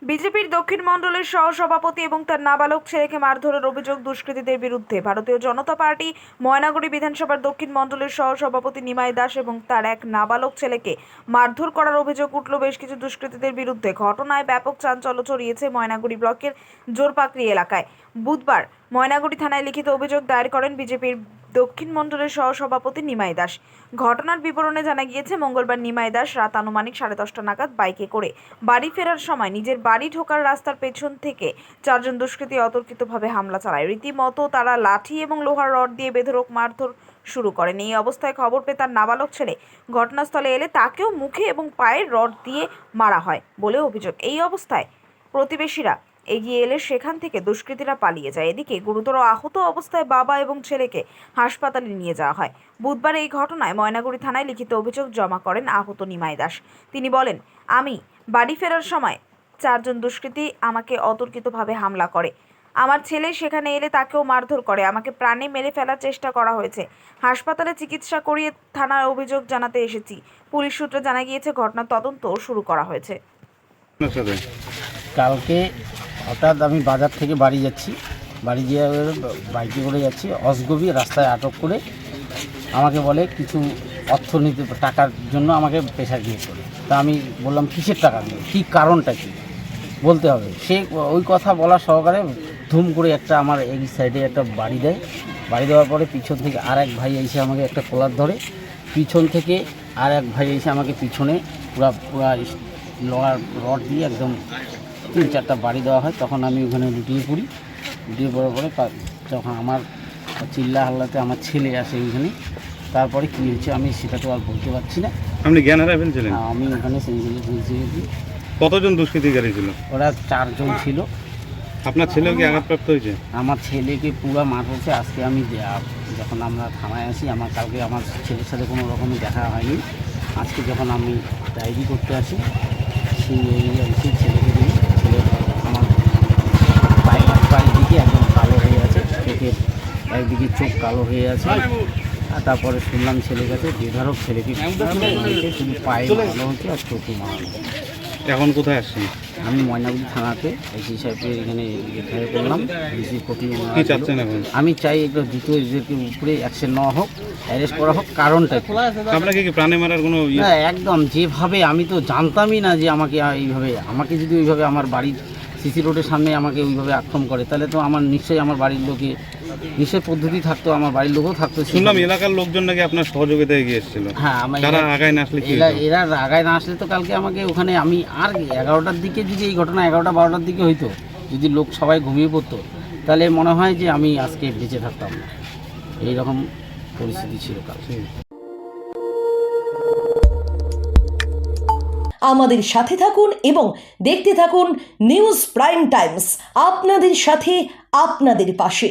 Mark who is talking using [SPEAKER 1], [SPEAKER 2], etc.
[SPEAKER 1] বিজেপির দক্ষিণ মণ্ডলের সহসভাপতি এবং তার নাবালক ছেলেকে মারধরের অভিযোগ দুষ্কৃতীদের বিরুদ্ধে। ভারতীয় জনতা পার্টি ময়নাগুড়ি বিধানসভার দক্ষিণ মণ্ডলের সহসভাপতি নিমাই দাস এবং তার এক নাবালক ছেলেকে মারধর করার অভিযোগ উঠল বেশ কিছু দুষ্কৃতীদের বিরুদ্ধে। ঘটনায় ব্যাপক চাঞ্চল্য ছড়িয়েছে ময়নাগুড়ি ব্লকের জোরপাকড়ি এলাকায়। বুধবার ময়নাগুড়ি থানায় লিখিত অভিযোগ দায়ের করেন বিজেপির দক্ষিণ মণ্ডলের সহসভাপতি নিমাই দাস। ঘটনার বিবরণে জানা গিয়েছে, মঙ্গলবার নিমাই দাস রাত আনুমানিক 10:30 নাগাদ বাইকে করে বাড়ি ফেরার সময় নিজের বাড়ি ঢোকার রাস্তার পেছন থেকে চারজন দুষ্কৃতী অতর্কিতভাবে হামলা চালায়। রীতিমতো তারা লাঠি এবং লোহার রড দিয়ে বেধড়ক মারধর শুরু করেন। এই অবস্থায় খবর পেয়ে তার নাবালক ছেলে ঘটনাস্থলে এলে তাকেও মুখে এবং পায়ে রড দিয়ে মারা হয় বলে অভিযোগ। এই অবস্থায় প্রতিবেশীরা এগিয়ে এলে সেখান থেকে দুষ্কৃতীরা পালিয়ে যায়। এদিকে গুরুতর আহত অবস্থায় বাবা এবং ছেলেকে হাসপাতালে নিয়ে যাওয়া হয়। বুধবার এই ঘটনায় ময়নাগুড়ি থানায় লিখিত অভিযোগ জমা করেন আহত নিমাই দাস। তিনি বলেন, আমি বাড়ি ফেরার সময় চারজন দুষ্কৃতী আমাকে অতর্কিতভাবে হামলা করে। আমার ছেলে সেখানে এলে তাকেও মারধর করে। আমাকে প্রাণে মেরে ফেলার চেষ্টা করা হয়েছে। হাসপাতালে চিকিৎসা করিয়ে থানায় অভিযোগ জানাতে এসেছি। পুলিশ সূত্রে জানা গিয়েছে, ঘটনার তদন্ত শুরু করা হয়েছে।
[SPEAKER 2] কালকে হঠাৎ আমি বাজার থেকে বাড়ি যাচ্ছি, বাড়ি গিয়ে বাইকে করে যাচ্ছি, অসগবি রাস্তায় আটক করে আমাকে বলে কিছু অর্থনীতি টাকার জন্য আমাকে প্রেশার দিয়ে করে। তা আমি বললাম কিসের টাকা দিয়ে, কী কারণটা কী বলতে হবে। সে ওই কথা বলার সহকারে ধুম করে একটা আমার এই সাইডে একটা বাড়ি দেয়। বাড়ি দেওয়ার পরে পিছন থেকে আর এক ভাই এসে আমাকে একটা কলার ধরে, পিছন থেকে আর এক ভাই এসে আমাকে পিছনে পুরা লোহার রড দিয়ে একদম 3-4টা বাড়ি দেওয়া হয়। তখন আমি ওখানে লুটিয়ে পড়ি। লুটিয়ে পড়ার পরে যখন আমার চিল্লা হাল্লাতে আমার ছেলে আসে ওইখানে, তারপরে কী হয়েছে আমি সেটা তো আর বলতে পারছি না।
[SPEAKER 3] আপনি জ্ঞান হারাবেন ছিলেন?
[SPEAKER 2] আমি ওখানে সেই বলছি।
[SPEAKER 3] কতজন দুষ্কৃতিকারী ছিল?
[SPEAKER 2] ওরা 4 জন ছিল।
[SPEAKER 3] আপনার ছেলেও কি আঘাতপ্রাপ্ত হয়েছে?
[SPEAKER 2] আমার ছেলেকে পুরো মার হয়েছে। আজকে আমি যখন আমরা থানায় আসি, কালকে আমার ছেলের সাথে কোনো রকমের দেখা হয়নি। আজকে যখন আমি ডায়েরি করতে আসি, সেই ছেলেকে নিয়ে ছেলে আমার পায়ের দিকে একদম কালো হয়ে আছে, চোখের একদিকে চোখ কালো হয়ে আছে। আর তারপরে শুনলাম ছেলের কাছে বেধারক ছেলেকে শুধু পায়ে মারানো হয়েছে আর চোখে মারানো হয়েছে।
[SPEAKER 3] এখন কোথায় আসছেন?
[SPEAKER 2] আমি ময়নাগুড়ি থানাতে এসি সাহেবের এখানে এফআইআর করলাম।
[SPEAKER 3] কি চাচ্ছেন এখন?
[SPEAKER 2] আমি চাই এগুলো দ্রুত এদেরকে উপরে অ্যাকশন নেওয়া হোক, অ্যারেস্ট করা হোক। কারণটা কি?
[SPEAKER 3] আপনাকে কি প্রাণে মারার কোনো
[SPEAKER 2] না, একদম যেভাবে আমি তো জানতামই না যে আমাকে এইভাবে, আমাকে যদি ওইভাবে আমার বাড়ির সিসি রোডের সামনে আমাকে ওইভাবে আক্রমণ করে, তাহলে তো আমার নিশ্চয়ই আমার বাড়ির লোকে নিশ্চয়ই পদ্ধতি থাকতো, আমার বাড়ির লোকও থাকতো।
[SPEAKER 3] শুনলাম এলাকার লোকজন নাকি আপনার সহযোগিতায় এগিয়ে এসেছিল।
[SPEAKER 2] হ্যাঁ,
[SPEAKER 3] তারা আগায় না আসলে কি?
[SPEAKER 2] এরা আগায় না আসলে তো কালকে আমাকে ওখানে আমি আর 11টার দিকে, যদি এই ঘটনা 11টা-12টার দিকে হইতো, যদি লোক সবাই ঘুমিয়ে পড়তো, তাহলে মনে হয় যে আমি আজকে বেঁচে থাকতাম না। এইরকম পরিস্থিতি ছিল কালকে।
[SPEAKER 4] আমাদের সাথে থাকুন এবং দেখতে থাকুন নিউজ প্রাইম টাইমস, আপনাদের সাথে আপনাদের পাশে।